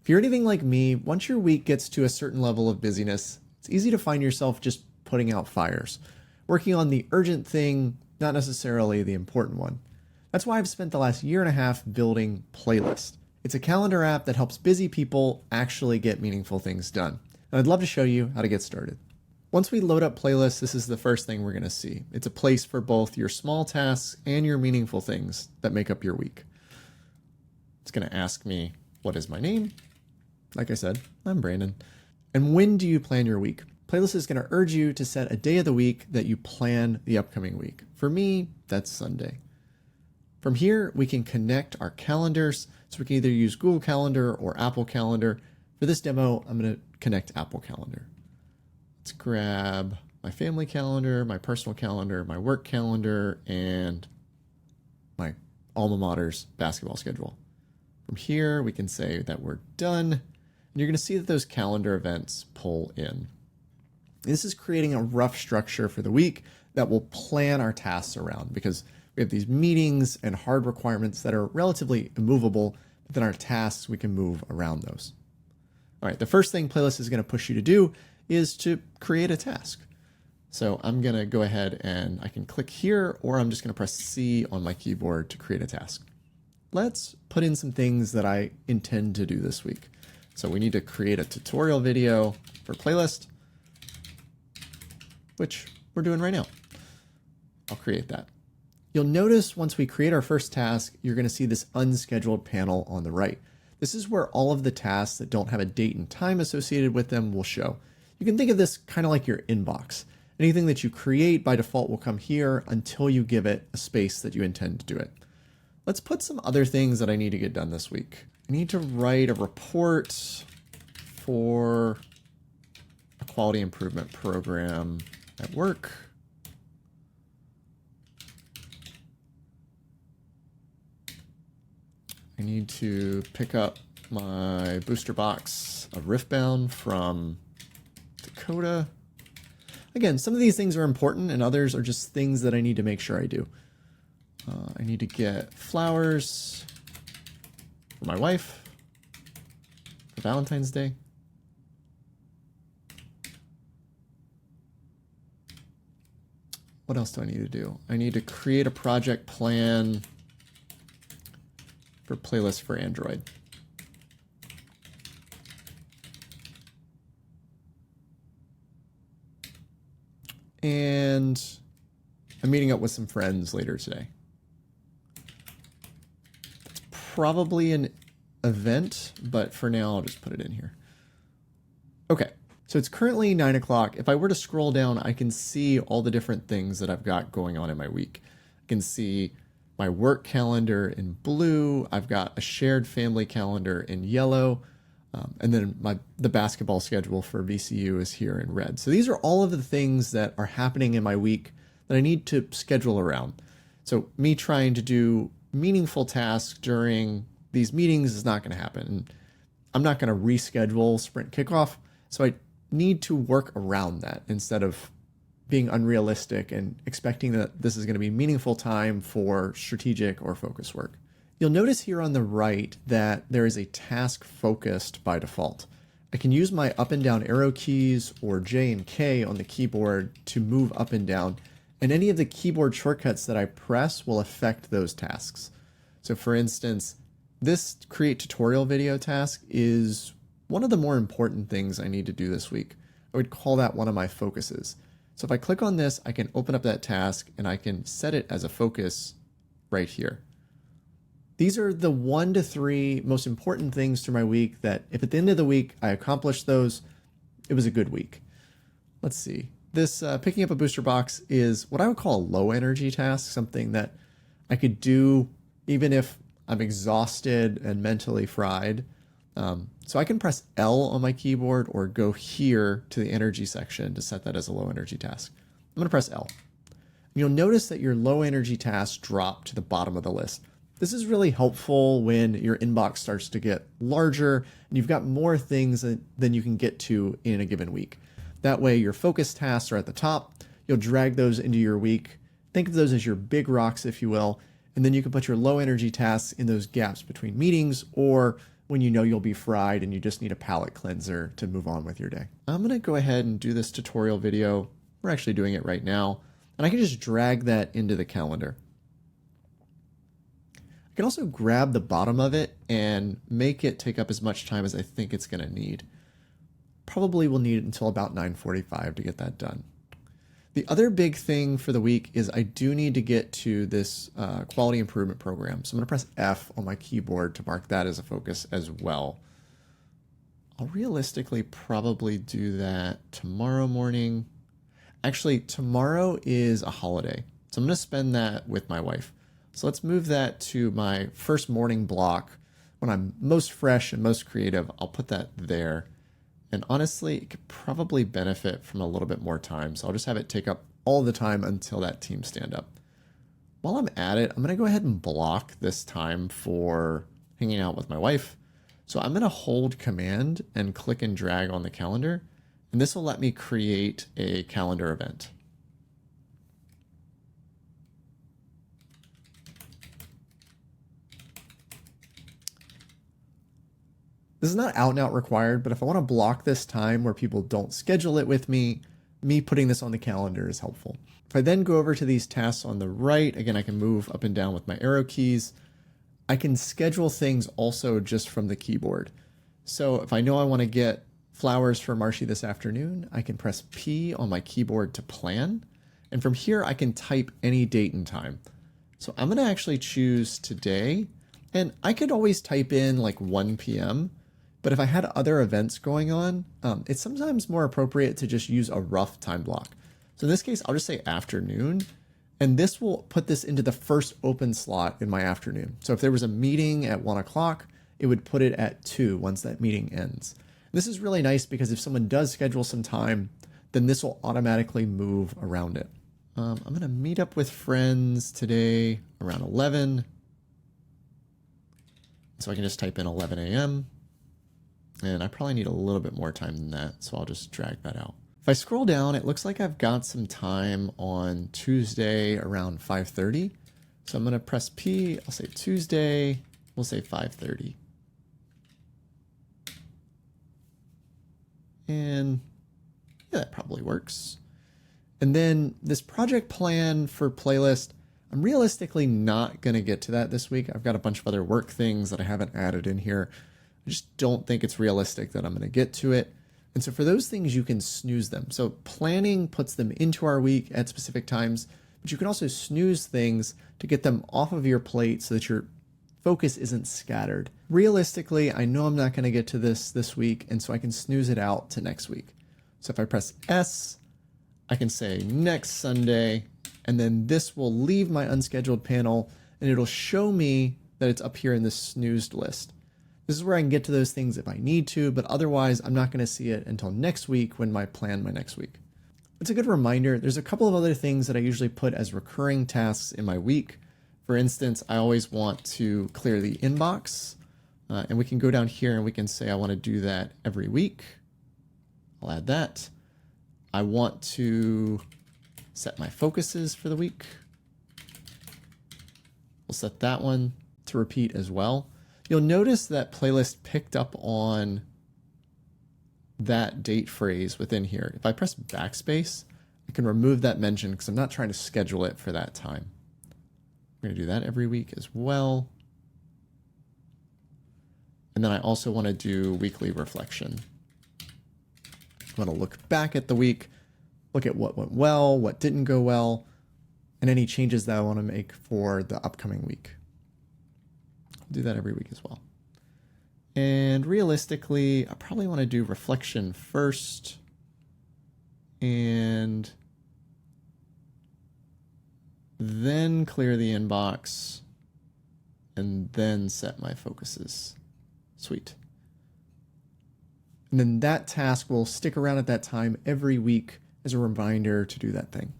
If you're anything like me, once your week gets to a certain level of busyness, it's easy to find yourself just putting out fires, working on the urgent thing, not necessarily the important one. That's why I've spent the last year and a half building Playlist. It's a calendar app that helps busy people actually get meaningful things done. And I'd love to show you how to get started. Once we load up Playlist, this is the first thing we're going to see. It's a place for both your small tasks and your meaningful things that make up your week. It's going to ask me, what is my name? Like I said, I'm Brandon. And when do you plan your week? Playlist is going to urge you to set a day of the week that you plan the upcoming week. For me, that's Sunday. From here, we can connect our calendars. So we can either use Google Calendar or Apple Calendar. For this demo, I'm going to connect Apple Calendar. Let's grab my family calendar, my personal calendar, my work calendar, and my alma mater's basketball schedule. From here, we can say that we're done. And you're going to see that those calendar events pull in. This is creating a rough structure for the week that will plan our tasks around, because we have these meetings and hard requirements that are relatively immovable, but then our tasks, we can move around those. All right, the first thing Playlist is going to push you to do is to create a task. So I'm going to go ahead and I can click here, or I'm just going to press C on my keyboard to create a task. Let's put in some things that I intend to do this week. So we need to create a tutorial video for Playlist, which we're doing right now. I'll create that. You'll notice once we create our first task, you're going to see this unscheduled panel on the right. This is where all of the tasks that don't have a date and time associated with them will show. You can think of this kind of like your inbox. Anything that you create by default will come here until you give it a space that you intend to do it. Let's put some other things that I need to get done this week. I need to write a report for a quality improvement program at work. I need to pick up my booster box of Riftbound from Dakota. Again, some of these things are important and others are just things that I need to make sure I do. I need to get flowers for my wife for Valentine's Day. What else do I need to do? I need to create a project plan for Playlist for Android. And I'm meeting up with some friends later today. It's probably an event, but for now I'll just put it in here. Okay, so it's currently 9 o'clock. If I were to scroll down, I can see all the different things that I've got going on in my week. I can see my work calendar in blue. I've got a shared family calendar in yellow. And then the basketball schedule for VCU is here in red. So these are all of the things that are happening in my week that I need to schedule around. So me trying to do meaningful tasks during these meetings is not going to happen. And I'm not going to reschedule sprint kickoff. So I need to work around that instead of being unrealistic and expecting that this is going to be meaningful time for strategic or focus work. You'll notice here on the right that there is a task focused by default. I can use my up and down arrow keys or J and K on the keyboard to move up and down, and any of the keyboard shortcuts that I press will affect those tasks. So for instance, this create tutorial video task is one of the more important things I need to do this week. I would call that one of my focuses. So if I click on this, I can open up that task and I can set it as a focus right here. These are the 1 to 3 most important things through my week that if at the end of the week I accomplished those, it was a good week. Let's see. This picking up a booster box is what I would call a low energy task, something that I could do even if I'm exhausted and mentally fried. So I can press L on my keyboard or go here to the energy section to set that as a low energy task. I'm going to press L. You'll notice that your low energy tasks drop to the bottom of the list. This is really helpful when your inbox starts to get larger and you've got more things than you can get to in a given week. That way your focus tasks are at the top. You'll drag those into your week. Think of those as your big rocks, if you will. And then you can put your low energy tasks in those gaps between meetings or when you know you'll be fried and you just need a palate cleanser to move on with your day. I'm going to go ahead and do this tutorial video. We're actually doing it right now. And I can just drag that into the calendar. I can also grab the bottom of it and make it take up as much time as I think it's going to need. Probably will need it until about 9:45 to get that done. The other big thing for the week is I do need to get to this quality improvement program. So I'm going to press F on my keyboard to mark that as a focus as well. I'll realistically probably do that tomorrow morning. Actually, tomorrow is a holiday, so I'm going to spend that with my wife. So let's move that to my first morning block. When I'm most fresh and most creative, I'll put that there. And honestly, it could probably benefit from a little bit more time. So I'll just have it take up all the time until that team stand up. While I'm at it, I'm going to go ahead and block this time for hanging out with my wife. So I'm going to hold Command and click and drag on the calendar. And this will let me create a calendar event. This is not out and out required, but if I want to block this time where people don't schedule it with me putting this on the calendar is helpful. If I then go over to these tasks on the right, again, I can move up and down with my arrow keys. I can schedule things also just from the keyboard. So if I know I want to get flowers for Marshy this afternoon, I can press P on my keyboard to plan. And from here, I can type any date and time. So I'm going to actually choose today. And I could always type in like 1 p.m. But if I had other events going on, it's sometimes more appropriate to just use a rough time block. So in this case, I'll just say afternoon. And this will put this into the first open slot in my afternoon. So if there was a meeting at 1 o'clock, it would put it at 2 once that meeting ends. This is really nice because if someone does schedule some time, then this will automatically move around it. I'm going to meet up with friends today around 11. So I can just type in 11 a.m. And I probably need a little bit more time than that, so I'll just drag that out. If I scroll down, it looks like I've got some time on Tuesday around 5:30. So I'm going to press P. I'll say Tuesday. We'll say 5:30. And yeah, that probably works. And then this project plan for playlist, I'm realistically not going to get to that this week. I've got a bunch of other work things that I haven't added in here. I just don't think it's realistic that I'm going to get to it. And so for those things, you can snooze them. So planning puts them into our week at specific times, but you can also snooze things to get them off of your plate so that your focus isn't scattered. Realistically, I know I'm not going to get to this week, and so I can snooze it out to next week. So if I press S, I can say next Sunday, and then this will leave my unscheduled panel, and it'll show me that it's up here in this snoozed list. This is where I can get to those things if I need to, but otherwise I'm not going to see it until next week when I plan my next week. It's a good reminder. There's a couple of other things that I usually put as recurring tasks in my week. For instance, I always want to clear the inbox, and we can go down here and we can say I want to do that every week. I'll add that. I want to set my focuses for the week. We'll set that one to repeat as well. You'll notice that playlist picked up on that date phrase within here. If I press backspace, I can remove that mention because I'm not trying to schedule it for that time. We're going to do that every week as well. And then I also want to do weekly reflection. I want to look back at the week, look at what went well, what didn't go well, and any changes that I want to make for the upcoming week. I'll do that every week as well. And realistically, I probably want to do reflection first and then clear the inbox and then set my focuses. Sweet. And then that task will stick around at that time every week as a reminder to do that thing.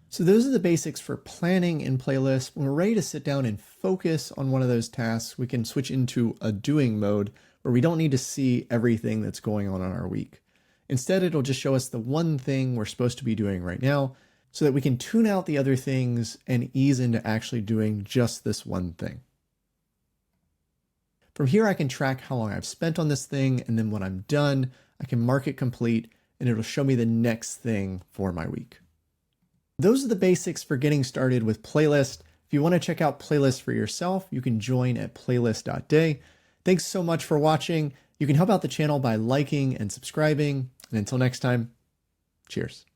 So those are the basics for planning in Playlist. When we're ready to sit down and focus on one of those tasks, we can switch into a doing mode where we don't need to see everything that's going on in our week. Instead, it'll just show us the one thing we're supposed to be doing right now so that we can tune out the other things and ease into actually doing just this one thing. From here, I can track how long I've spent on this thing, and then when I'm done, I can mark it complete, and it'll show me the next thing for my week. Those are the basics for getting started with Playlist. If you want to check out Playlist for yourself, you can join at playlist.day. Thanks so much for watching. You can help out the channel by liking and subscribing. And until next time, cheers.